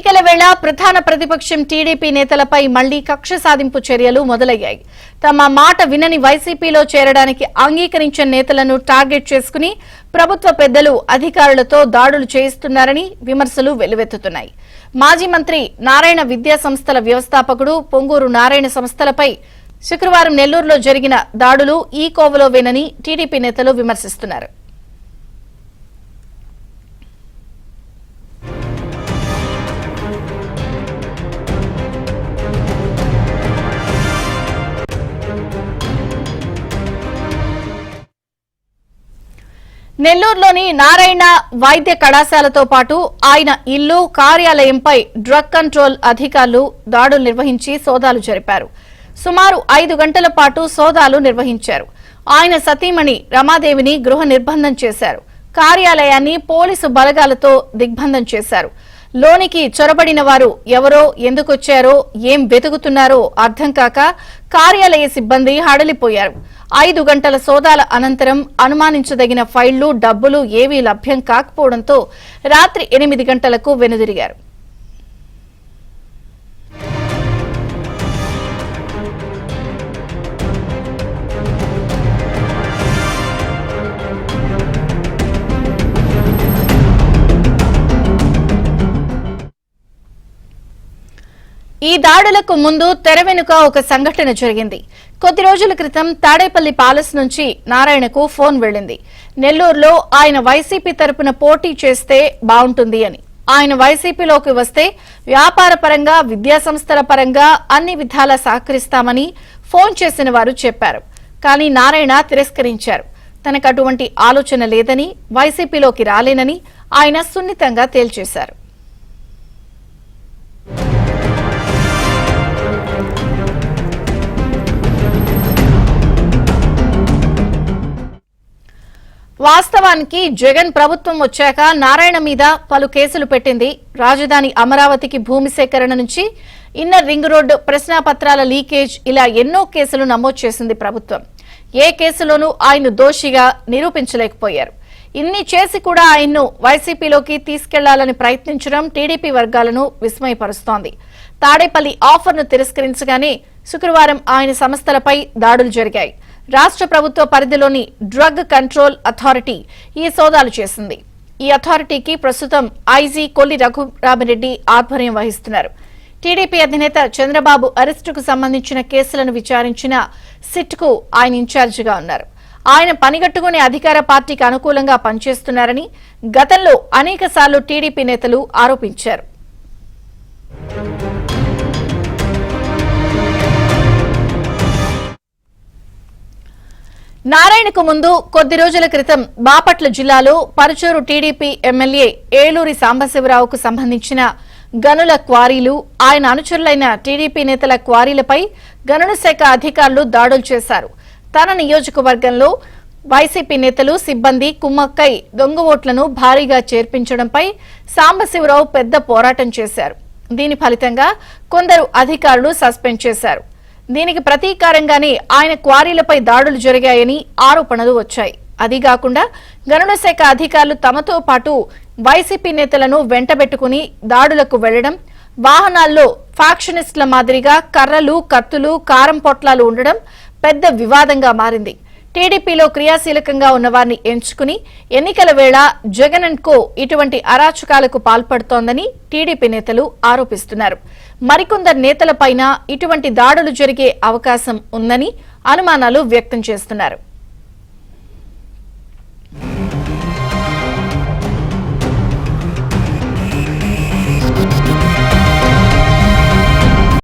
ఎన్నికల వేళ ప్రధాన ప్రతిపక్షం టీడీపీ నేతలపై మళ్లీ కక్ష సాధింపు చర్యలు మొదలయ్యాయి. తమ మాట వినని వైసీపీలో చేరడానికి అంగీకరించిన నేతలను టార్గెట్ చేసుకుని ప్రభుత్వ పెద్దలు అధికారులతో దాడులు చేయిస్తున్నారని విమర్శలు వెల్లువెత్తుతున్నాయి. మాజీ మంత్రి నారాయణ విద్యా సంస్థల వ్యవస్థాపకుడు పొంగూరు నారాయణ సంస్థలపై శుక్రవారం నెల్లూరులో జరిగిన దాడులు ఈ కోవలోవేనని టీడీపీ నేతలు విమర్శిస్తున్నారు. నెల్లూరులోని నారాయణ వైద్య కళాశాలతో పాటు ఆయన ఇల్లు కార్యాలయంపై డ్రగ్ కంట్రోల్ అధికారులు దాడులు నిర్వహించి సోదాలు జరిపారు. సుమారు 5 గంటల పాటు సోదాలు నిర్వహించారు. ఆయన సతీమణి రమాదేవిని గృహ నిర్బంధం చేశారు. కార్యాలయాన్ని పోలీసు బలగాలతో దిగ్బంధం చేశారు. లోనికి చొరబడిన వారు ఎవరో, ఎందుకొచ్చారో, ఏం వెతుకుతున్నారో అర్థం కాక కార్యాలయ సిబ్బంది హడలిపోయారు. 5 గంటల సోదాల అనంతరం అనుమానించదగిన ఫైళ్లు, డబ్బులు ఏవీ లభ్యం కాకపోవడంతో రాత్రి 8 గంటలకు వెనుదిరిగారు. ఈ దాడులకు ముందు తెర వెనుక ఒక సంఘటన జరిగింది. కొద్ది రోజుల క్రితం తాడేపల్లి ప్యాలెస్ నుంచి నారాయణకు ఫోన్ వెళ్లింది. నెల్లూరులో ఆయన వైసీపీ తరపున పోటీ చేస్తే బాగుంటుంది అని. ఆయన వైసీపీలోకి వస్తే వ్యాపార పరంగా, విద్యాసంస్థల పరంగా అన్ని విధాలా సహకరిస్తామని ఫోన్ చేసిన వారు చెప్పారు. కానీ నారాయణ తిరస్కరించారు. తనకు అటువంటి ఆలోచన లేదని, వైసీపీలోకి రాలేనని ఆయన సున్నితంగా తేల్చేశారు. వాస్తవానికి జగన్ ప్రభుత్వం వచ్చాక నారాయణ మీద పలు కేసులు పెట్టింది. రాజధాని అమరావతికి భూమి సేకరణ నుంచి ఇన్నర్ రింగ్ రోడ్డు ప్రశ్నాపత్రాల లీకేజ్, ఇలా ఎన్నో కేసులు నమోదు చేసింది ప్రభుత్వం. ఏ కేసులోనూ ఆయన్ను దోషిగా నిరూపించలేకపోయారు. ఇన్ని చేసి కూడా ఆయన్ను వైసీపీలోకి తీసుకెళ్లాలని ప్రయత్నించడం టీడీపీ వర్గాలను విస్మయపరుస్తోంది. తాడేపల్లి ఆఫర్ను తిరస్కరించగానే శుక్రవారం ఆయన సంస్థలపై దాడులు జరిగాయి. రాష్ట్ర ప్రభుత్వ పరిధిలోని డ్రగ్ కంట్రోల్ అథారిటీ ఈ సోదాలు చేసింది. ఈ అథారిటీకి ప్రస్తుతం ఐజీ కొల్లి రఘురామిరెడ్డి ఆధ్వర్యం వహిస్తున్నారు. టీడీపీ అధినేత చంద్రబాబు అరెస్టుకు సంబంధించిన కేసులను విచారించిన సిట్కు ఆయన ఇన్ఛార్జిగా ఉన్నారు. ఆయన పనిగట్టుకునే అధికార పార్టీకి అనుకూలంగా పనిచేస్తున్నారని గతంలో అనేకసార్లు టీడీపీ నేతలు ఆరోపించారు. నారాయణకు ముందు కొద్ది రోజుల క్రితం బాపట్ల జిల్లాలో పరుచూరు టీడీపీ ఎమ్మెల్యే ఏలూరి సాంబశివరావుకు సంబంధించిన గనుల క్వారీలు, ఆయన అనుచరులైన టీడీపీ నేతల క్వారీలపై గనుల శాఖ అధికారులు దాడులు చేశారు. తన నియోజకవర్గంలో వైసీపీ నేతలు, సిబ్బంది కుమ్మక్కై దొంగ ఓట్లను భారీగా చేర్పించడంపై సాంబశివరావు పెద్ద పోరాటం చేశారు. దీని ఫలితంగా కొందరు అధికారులు సస్పెండ్ చేశారు. దీనికి ప్రతీకారంగానే ఆయన క్వారీలపై దాడులు జరిగాయని ఆరోపణలు వచ్చాయి. అదిగాకుండా గనుల శాఖ అధికారులు తమతో పాటు వైసీపీ నేతలను వెంటబెట్టుకుని దాడులకు వెళ్లడం, వాహనాల్లో ఫ్యాక్షనిస్టుల మాదిరిగా కర్రలు, కత్తులు, కారం పొట్లాలు ఉండడం పెద్ద వివాదంగా మారింది. టీడీపీలో క్రియాశీలకంగా ఉన్నవారిని ఎంచుకుని ఎన్నికల వేళ జగన్ అండ్ కో ఇటువంటి అరాచకాలకు పాల్పడుతోందని టీడీపీ నేతలు ఆరోపిస్తున్నారు. మరికొందరు నేతలపైన ఇటువంటి దాడులు జరిగే అవకాశం ఉందని అనుమానాలు వ్యక్తం చేస్తున్నారు.